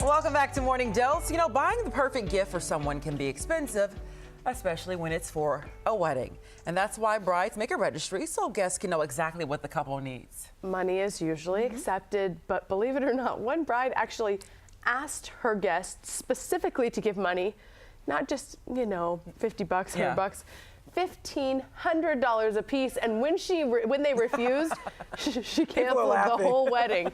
Welcome back to Morning Dose. You know, buying the perfect gift for someone can be expensive, especially when it's for a wedding. And that's why brides make a registry so guests can know exactly what the couple needs. Money is usually accepted, but believe it or not, one bride actually asked her guests specifically to give money, not just, you know, 50 bucks, 100 bucks, $1,500 a piece. And when they refused, she canceled the whole wedding.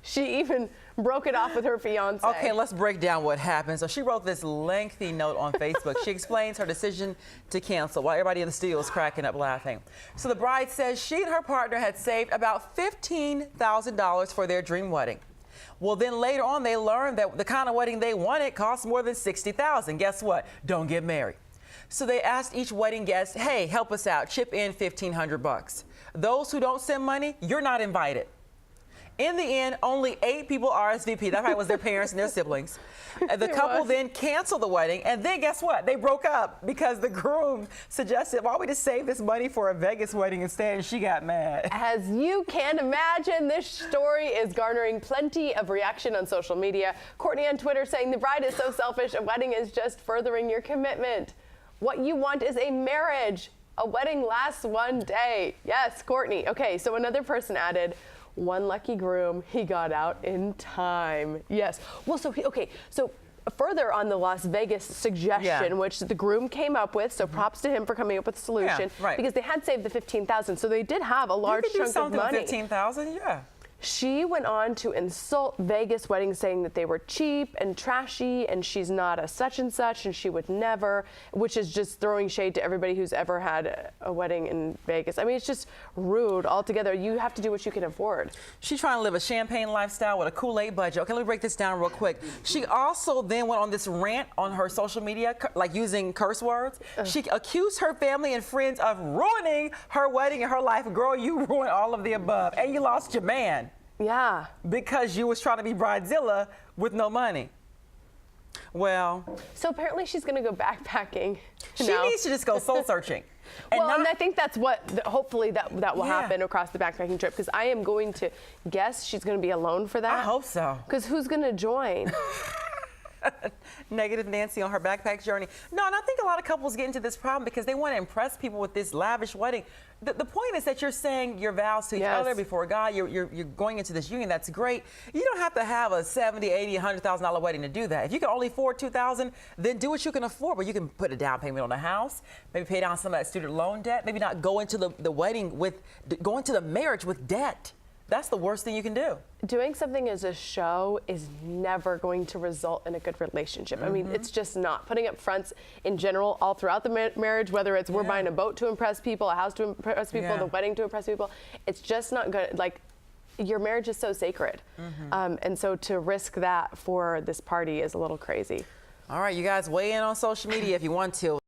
She even broke it off with her fiance. Okay, let's break down what happened. So she wrote this lengthy note on Facebook. She explains her decision to cancel while everybody in the studio is cracking up laughing. So the bride says she and her partner had saved about $15,000 for their dream wedding. Well, then later on, they learned that the kind of wedding they wanted cost more than $60,000. Guess what? Don't get married. So they asked each wedding guest, hey, help us out, chip in 1,500 bucks. Those who don't send money, you're not invited. In the end, only 8 people RSVP. That probably was their parents and their siblings. The couple then canceled the wedding, and then guess what? They broke up because the groom suggested, why don't we just save this money for a Vegas wedding instead, and she got mad. As you can imagine, this story is garnering plenty of reaction on social media. Courtney on Twitter saying the bride is so selfish, a wedding is just furthering your commitment. What you want is a marriage. A wedding lasts one day. Yes, Courtney. Okay, so another person added, one lucky groom, he got out in time. Yes. Well, so further on the Las Vegas suggestion, which the groom came up with, so props to him for coming up with a solution, because they had saved the $15,000, so they did have a large chunk of money. $15,000, yeah. She went on to insult Vegas weddings, saying that they were cheap and trashy, and she's not a such and such, and she would never, which is just throwing shade to everybody who's ever had a wedding in Vegas. I mean, it's just rude altogether. You have to do what you can afford. She's trying to live a champagne lifestyle with a Kool-Aid budget. Okay, let me break this down real quick. She also then went on this rant on her social media, like using curse words. She accused her family and friends of ruining her wedding and her life. Girl, you ruined all of the above, and you lost your man. Yeah. Because you was trying to be Bridezilla with no money. Well. So apparently she's going to go backpacking. She needs to just go soul searching. And I think that's what, hopefully that will happen across the backpacking trip, because I am going to guess she's going to be alone for that. I hope so. Because who's going to join? Negative Nancy on her backpack journey. No, and I think a lot of couples get into this problem because they want to impress people with this lavish wedding. The point is that you're saying your vows to each other before God. You're going into this union. That's great. You don't have to have a $70,000, $80,000, $100,000 wedding to do that. If you can only afford $2,000, then do what you can afford. But you can put a down payment on a house, maybe pay down some of that student loan debt, maybe not go into the wedding with, go into the marriage with debt. That's the worst thing you can do. Doing something as a show is never going to result in a good relationship. I mean, it's just not. Putting up fronts in general all throughout the marriage, whether it's we're buying a boat to impress people, a house to impress people, the wedding to impress people, it's just not good. Like, your marriage is so sacred. And so to risk that for this party is a little crazy. All right, you guys weigh in on social media if you want to.